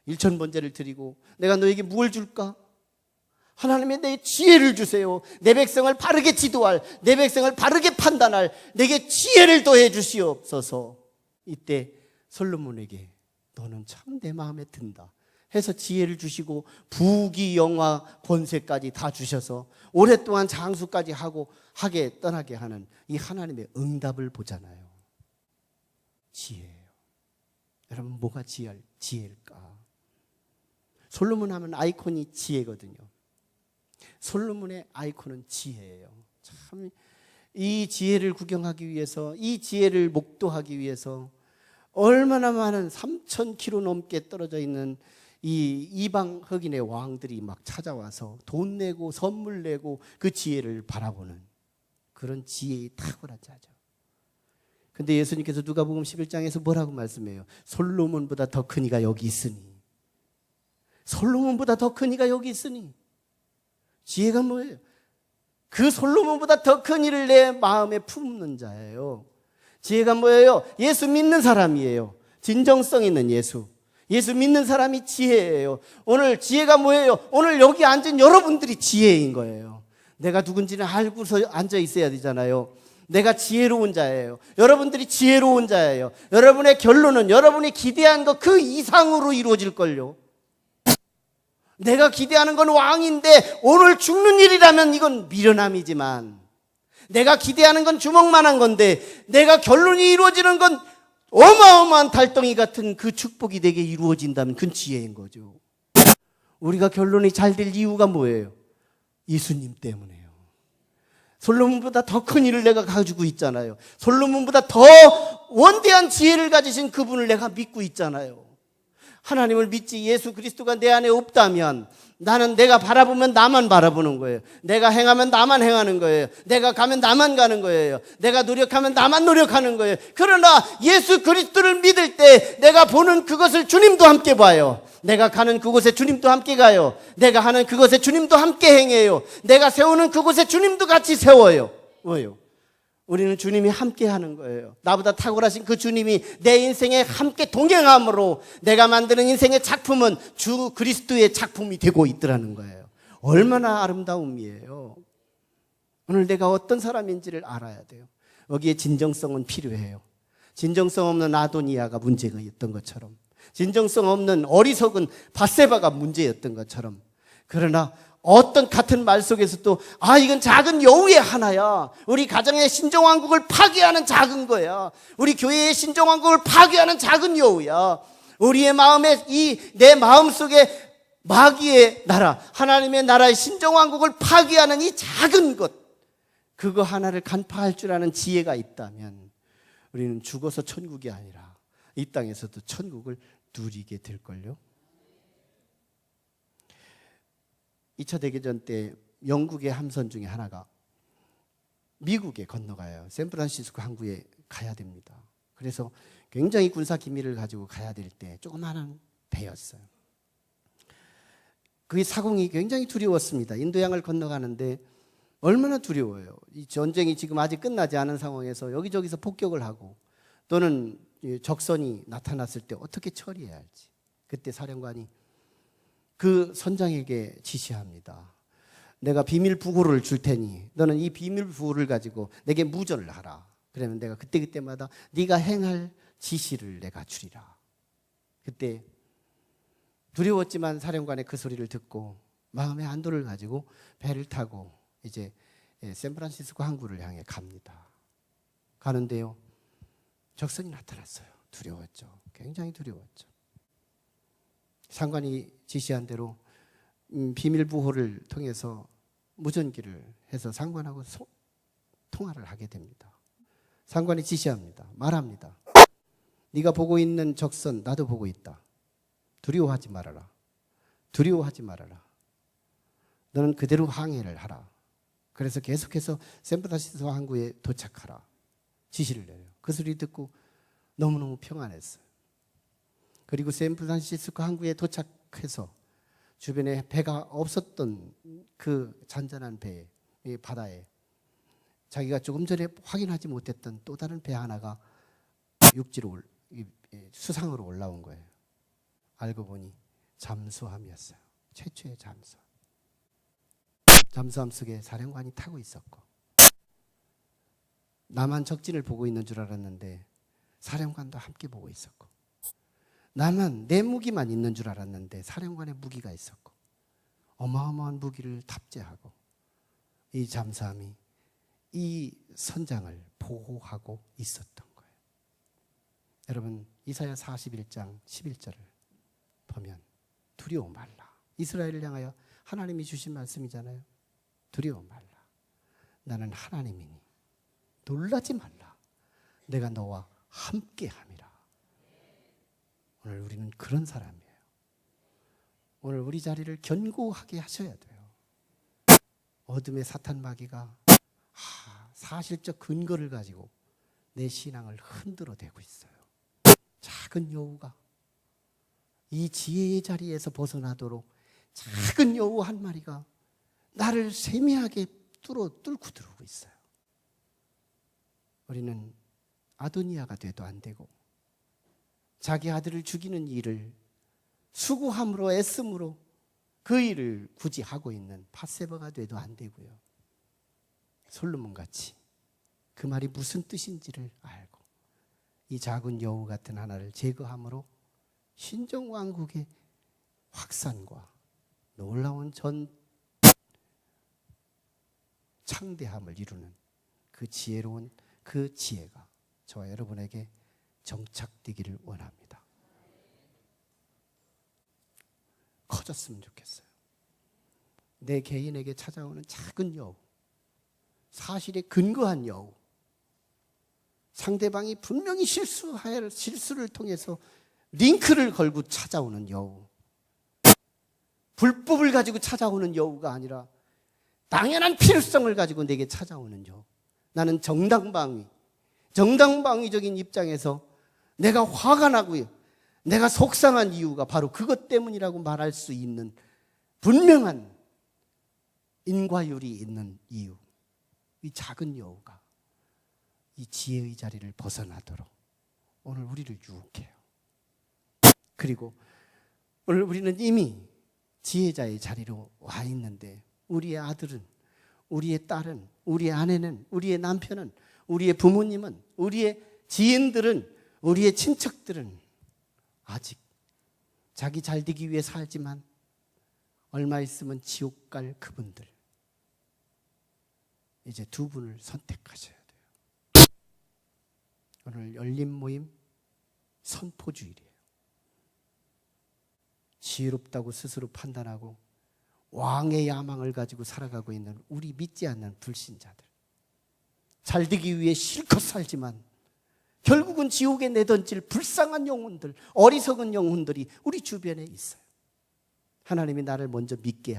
일천번제를 드리고 내가 너에게 무엇을 줄까? 하나님의 내 지혜를 주세요. 내 백성을 바르게 지도할, 내 백성을 바르게 판단할 내게 지혜를 더해 주시옵소서. 이때 솔로몬에게 너는 참 내 마음에 든다 해서 지혜를 주시고 부귀 영화 권세까지 다 주셔서 오랫동안 장수까지 하게 떠나게 하는 이 하나님의 응답을 보잖아요. 지혜예요. 여러분, 뭐가 지혜일까? 솔로몬 하면 아이콘이 지혜거든요. 솔로몬의 아이콘은 지혜예요. 참, 이 지혜를 구경하기 위해서, 이 지혜를 목도하기 위해서 얼마나 많은 3,000km 넘게 떨어져 있는 이 이방 흑인의 왕들이 막 찾아와서 돈 내고 선물 내고 그 지혜를 바라보는 그런 지혜의 탁월한 자죠. 근데 예수님께서 누가복음 11장에서 뭐라고 말씀해요? 솔로몬보다 더 큰 이가 여기 있으니. 솔로몬보다 더 큰 이가 여기 있으니. 지혜가 뭐예요? 그 솔로몬보다 더 큰 일을 내 마음에 품는 자예요. 지혜가 뭐예요? 예수 믿는 사람이에요. 진정성 있는 예수 믿는 사람이 지혜예요. 오늘 지혜가 뭐예요? 오늘 여기 앉은 여러분들이 지혜인 거예요. 내가 누군지는 알고서 앉아 있어야 되잖아요. 내가 지혜로운 자예요. 여러분들이 지혜로운 자예요. 여러분의 결론은 여러분이 기대한 것 그 이상으로 이루어질걸요. 내가 기대하는 건 왕인데 오늘 죽는 일이라면 이건 미련함이지만, 내가 기대하는 건 주먹만한 건데 내가 결론이 이루어지는 건 어마어마한 달덩이 같은 그 축복이 내게 이루어진다면 그건 지혜인 거죠. 우리가 결론이 잘 될 이유가 뭐예요? 예수님 때문에요. 솔로몬보다 더 큰 일을 내가 가지고 있잖아요. 솔로몬보다 더 원대한 지혜를 가지신 그분을 내가 믿고 있잖아요. 하나님을 믿지 예수 그리스도가 내 안에 없다면 나는 내가 바라보면 나만 바라보는 거예요. 내가 행하면 나만 행하는 거예요. 내가 가면 나만 가는 거예요. 내가 노력하면 나만 노력하는 거예요. 그러나 예수 그리스도를 믿을 때 내가 보는 그것을 주님도 함께 봐요. 내가 가는 그곳에 주님도 함께 가요. 내가 하는 그곳에 주님도 함께 행해요. 내가 세우는 그곳에 주님도 같이 세워요. 뭐요? 우리는 주님이 함께 하는 거예요. 나보다 탁월하신 그 주님이 내 인생에 함께 동행함으로 내가 만드는 인생의 작품은 주 그리스도의 작품이 되고 있더라는 거예요. 얼마나 아름다움이에요. 오늘 내가 어떤 사람인지를 알아야 돼요. 여기에 진정성은 필요해요. 진정성 없는 아도니아가 문제가 있던 것처럼, 진정성 없는 어리석은 밧세바가 문제였던 것처럼, 그러나 어떤 같은 말 속에서도 이건 작은 여우의 하나야. 우리 가정의 신정왕국을 파괴하는 작은 거야. 우리 교회의 신정왕국을 파괴하는 작은 여우야. 우리의 마음에 내 마음속에 마귀의 나라, 하나님의 나라의 신정왕국을 파괴하는 이 작은 것, 그거 하나를 간파할 줄 아는 지혜가 있다면 우리는 죽어서 천국이 아니라 이 땅에서도 천국을 누리게 될걸요. 2차 대개전 때 영국의 함선 중에 하나가 미국에 건너가요. 샌프란시스코 항구에 가야 됩니다. 그래서 굉장히 군사 기밀을 가지고 가야 될 때 조그마한 배였어요. 그 사공이 굉장히 두려웠습니다. 인도양을 건너가는데 얼마나 두려워요. 이 전쟁이 지금 아직 끝나지 않은 상황에서 여기저기서 폭격을 하고 또는 적선이 나타났을 때 어떻게 처리해야 할지. 그때 사령관이 그 선장에게 지시합니다. 내가 비밀 부호를 줄 테니 너는 이 비밀 부호를 가지고 내게 무전을 하라. 그러면 내가 그때마다 네가 행할 지시를 내가 주리라. 그때 두려웠지만 사령관의 그 소리를 듣고 마음의 안도를 가지고 배를 타고 이제 샌프란시스코 항구를 향해 갑니다. 가는데요, 적선이 나타났어요. 두려웠죠. 굉장히 두려웠죠. 상관이 지시한 대로 비밀 부호를 통해서 무전기를 해서 상관하고 통화를 하게 됩니다. 상관이 지시합니다. 말합니다. 네가 보고 있는 적선 나도 보고 있다. 두려워하지 말아라. 두려워하지 말아라. 너는 그대로 항해를 하라. 그래서 계속해서 샌프란시스코 항구에 도착하라. 지시를 내려요. 그 소리 듣고 너무너무 평안했어요. 그리고 샌프란시스코 항구에 도착해서 주변에 배가 없었던 그 잔잔한 배, 바다에 자기가 조금 전에 확인하지 못했던 또 다른 배 하나가 육지로 수상으로 올라온 거예요. 알고 보니 잠수함이었어요. 최초의 잠수함. 잠수함 속에 사령관이 타고 있었고, 나만 적진을 보고 있는 줄 알았는데 사령관도 함께 보고 있었고, 나만 내 무기만 있는 줄 알았는데 사령관의 무기가 있었고, 어마어마한 무기를 탑재하고 이 잠수함이 이 선장을 보호하고 있었던 거예요. 여러분, 이사야 41장 11절을 보면 두려워 말라. 이스라엘을 향하여 하나님이 주신 말씀이잖아요. 두려워 말라. 나는 하나님이니 놀라지 말라. 내가 너와 함께함이라. 오늘 우리는 그런 사람이에요. 오늘 우리 자리를 견고하게 하셔야 돼요. 어둠의 사탄 마귀가 사실적 근거를 가지고 내 신앙을 흔들어대고 있어요. 작은 여우가 이 지혜의 자리에서 벗어나도록 작은 여우 한 마리가 나를 세미하게 뚫고 들어오고 있어요. 우리는 아도니아가 돼도 안 되고 자기 아들을 죽이는 일을 수고함으로 애씀으로 그 일을 굳이 하고 있는 밧세바가 돼도 안 되고요. 솔로몬같이 그 말이 무슨 뜻인지를 알고 이 작은 여우 같은 하나를 제거함으로 신정왕국의 확산과 놀라운 전 창대함을 이루는 그 지혜로운 그 지혜가 저와 여러분에게 정착되기를 원합니다. 커졌으면 좋겠어요. 내 개인에게 찾아오는 작은 여우, 사실에 근거한 여우, 상대방이 분명히 실수를 통해서 링크를 걸고 찾아오는 여우, 불법을 가지고 찾아오는 여우가 아니라 당연한 필요성을 가지고 내게 찾아오는 여우. 나는 정당방위적인 입장에서 내가 화가 나고요, 내가 속상한 이유가 바로 그것 때문이라고 말할 수 있는 분명한 인과율이 있는 이유, 이 작은 여우가 이 지혜의 자리를 벗어나도록 오늘 우리를 유혹해요. 그리고 오늘 우리는 이미 지혜자의 자리로 와 있는데, 우리의 아들은, 우리의 딸은, 우리의 아내는, 우리의 남편은, 우리의 부모님은, 우리의 지인들은, 우리의 친척들은 아직 자기 잘 되기 위해 살지만 얼마 있으면 지옥 갈 그분들, 이제 두 분을 선택하셔야 돼요. 오늘 열린 모임 선포주일이에요. 지혜롭다고 스스로 판단하고 왕의 야망을 가지고 살아가고 있는 우리 믿지 않는 불신자들, 잘 되기 위해 실컷 살지만 결국은 지옥에 내던질 불쌍한 영혼들, 어리석은 영혼들이 우리 주변에 있어요. 하나님이 나를 먼저 믿게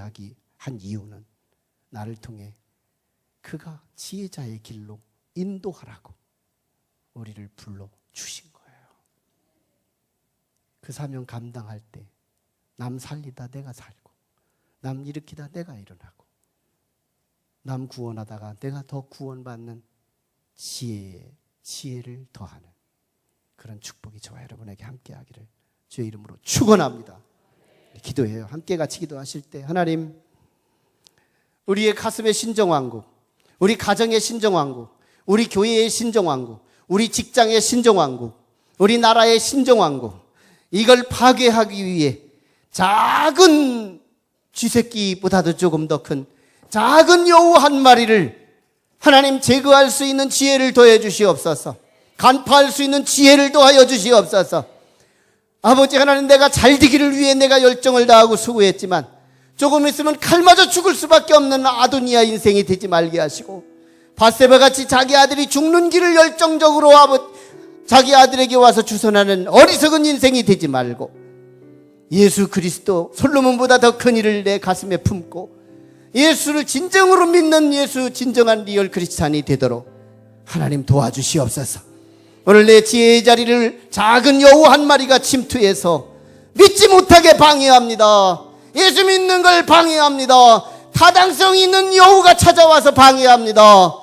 한 이유는 나를 통해 그가 지혜자의 길로 인도하라고 우리를 불러주신 거예요. 그 사명 감당할 때 남 살리다 내가 살고, 남 일으키다 내가 일어나고, 남 구원하다가 내가 더 구원받는 지혜를 더하는 그런 축복이 저와 여러분에게 함께하기를 주의 이름으로 축원합니다. 기도해요. 함께 같이 기도하실 때, 하나님, 우리의 가슴의 신정왕국, 우리 가정의 신정왕국, 우리 교회의 신정왕국, 우리 직장의 신정왕국, 우리 나라의 신정왕국, 이걸 파괴하기 위해 작은 쥐새끼보다도 조금 더 큰 작은 여우 한 마리를 하나님 제거할 수 있는 지혜를 더해 주시옵소서. 간파할 수 있는 지혜를 더하여 주시옵소서. 아버지 하나님, 내가 잘 되기를 위해 내가 열정을 다하고 수고했지만 조금 있으면 칼 맞아 죽을 수밖에 없는 아도니아 인생이 되지 말게 하시고, 밧세바같이 자기 아들이 죽는 길을 열정적으로 자기 아들에게 와서 주선하는 어리석은 인생이 되지 말고, 예수 그리스도 솔로몬보다 더 큰 일을 내 가슴에 품고 예수를 진정으로 믿는 예수 진정한 리얼 크리스찬이 되도록 하나님 도와주시옵소서. 오늘 내 지혜의 자리를 작은 여우 한 마리가 침투해서 믿지 못하게 방해합니다. 예수 믿는 걸 방해합니다. 타당성 있는 여우가 찾아와서 방해합니다.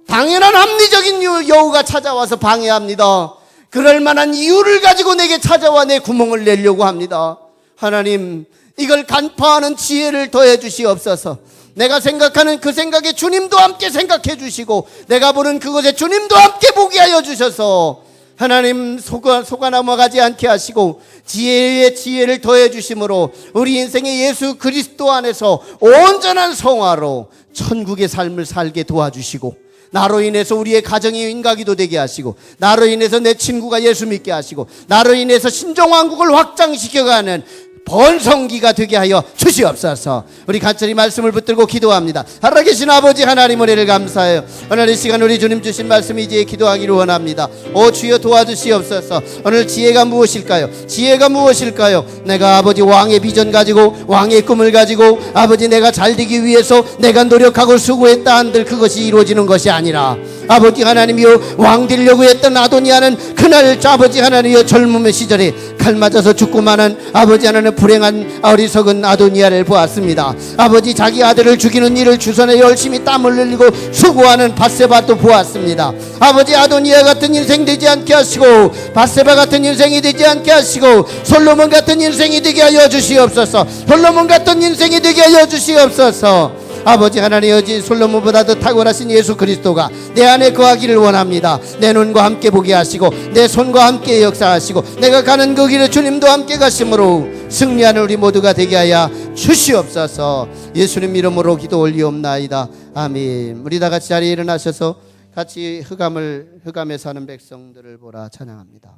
당연한 합리적인 여우가 찾아와서 방해합니다. 그럴 만한 이유를 가지고 내게 찾아와 내 구멍을 내려고 합니다. 하나님, 이걸 간파하는 지혜를 더해 주시옵소서. 내가 생각하는 그 생각에 주님도 함께 생각해 주시고, 내가 보는 그것에 주님도 함께 보게 하여 주셔서 하나님 속아 넘어가지 않게 하시고 지혜의 지혜를 더해 주심으로 우리 인생의 예수 그리스도 안에서 온전한 성화로 천국의 삶을 살게 도와주시고, 나로 인해서 우리의 가정이 인가기도 되게 하시고, 나로 인해서 내 친구가 예수 믿게 하시고, 나로 인해서 신정왕국을 확장시켜가는 번성기가 되게 하여 주시옵소서. 우리 간절히 말씀을 붙들고 기도합니다. 살아계신 아버지 하나님, 은혜를 감사해요. 오늘 이 시간 우리 주님 주신 말씀 이제 기도하기를 원합니다. 오 주여 도와주시옵소서. 오늘 지혜가 무엇일까요? 지혜가 무엇일까요? 내가 아버지 왕의 비전 가지고, 왕의 꿈을 가지고 아버지 내가 잘 되기 위해서 내가 노력하고 수고했다 한들 그것이 이루어지는 것이 아니라, 아버지 하나님이여, 왕 되려고 했던 아도니아는 그날 아버지 하나님이여 젊음의 시절에 칼 맞아서 죽고만한 아버지 하나님 불행한 어리석은 아도니아를 보았습니다. 아버지 자기 아들을 죽이는 일을 주선에 열심히 땀을 흘리고 수고하는 밧세바도 보았습니다. 아버지 아도니아 같은 인생 되지 않게 하시고, 밧세바 같은 인생이 되지 않게 하시고, 솔로몬 같은 인생이 되게 하여 주시옵소서. 솔로몬 같은 인생이 되게 하여 주시옵소서. 아버지 하나님, 여지 솔로몬보다도 탁월하신 예수 그리스도가 내 안에 거하기를 원합니다. 내 눈과 함께 보게 하시고 내 손과 함께 역사하시고 내가 가는 그 길에 주님도 함께 가심으로 승리하는 우리 모두가 되게 하여 주시옵소서. 예수님 이름으로 기도 올리옵나이다. 아멘. 우리 다 같이 자리에 일어나셔서 같이 흑암에 사는 백성들을 보라 찬양합니다.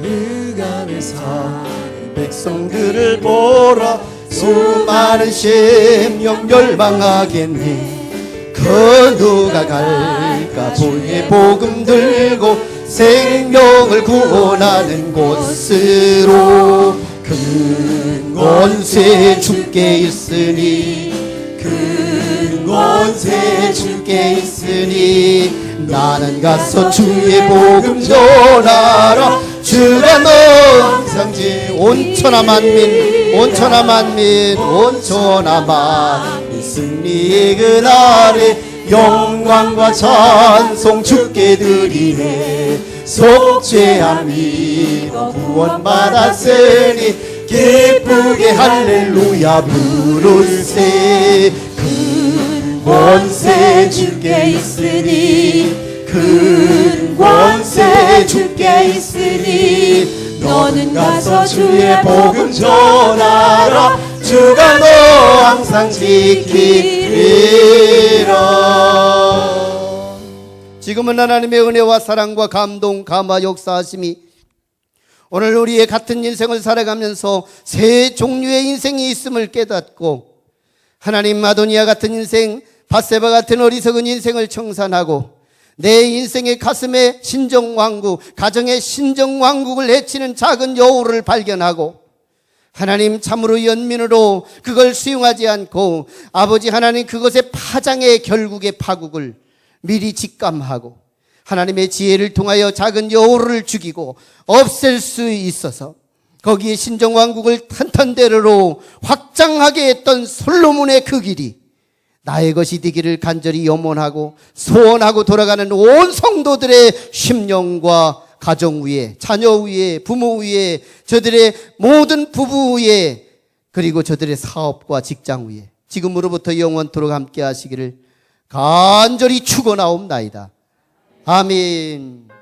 흑암에 사는 백성들을 보라. 수많은 심령 멸망하겠네. 그 누가 갈까 보의 복음 들고 생명을 구원하는 곳으로. 큰 권세 주께 있으니, 큰 권세 주께 있으니, 나는 가서 주의 복음 전하라. 주가 너 항상 온천하 만민, 온천하 만민, 온천하 만민 승리의 그날에 영광과 찬송 주께 드리네. 속죄함 믿어 구원받았으니 기쁘게 할렐루야 부르세. 큰 권세 주께 있으니, 큰 권세 주께 있으니, 너는 가서 주의 복음 전하라. 주가 너 항상 지키리라. 지금은 하나님의 은혜와 사랑과 감동, 감화, 역사하심이 오늘 우리의 같은 인생을 살아가면서 세 종류의 인생이 있음을 깨닫고, 하나님 아도니아 같은 인생, 밧세바 같은 어리석은 인생을 청산하고 내 인생의 가슴에 신정왕국, 가정의 신정왕국을 해치는 작은 여우를 발견하고 하나님 참으로 연민으로 그걸 수용하지 않고 아버지 하나님 그것의 파장의 결국의 파국을 미리 직감하고 하나님의 지혜를 통하여 작은 여우를 죽이고 없앨 수 있어서 거기에 신정왕국을 탄탄대로로 확장하게 했던 솔로몬의 그 길이 나의 것이 되기를 간절히 염원하고 소원하고 돌아가는 온 성도들의 심령과 가정 위에, 자녀 위에, 부모 위에, 저들의 모든 부부 위에, 그리고 저들의 사업과 직장 위에 지금으로부터 영원토록 함께 하시기를 간절히 축원하옵나이다. 아멘.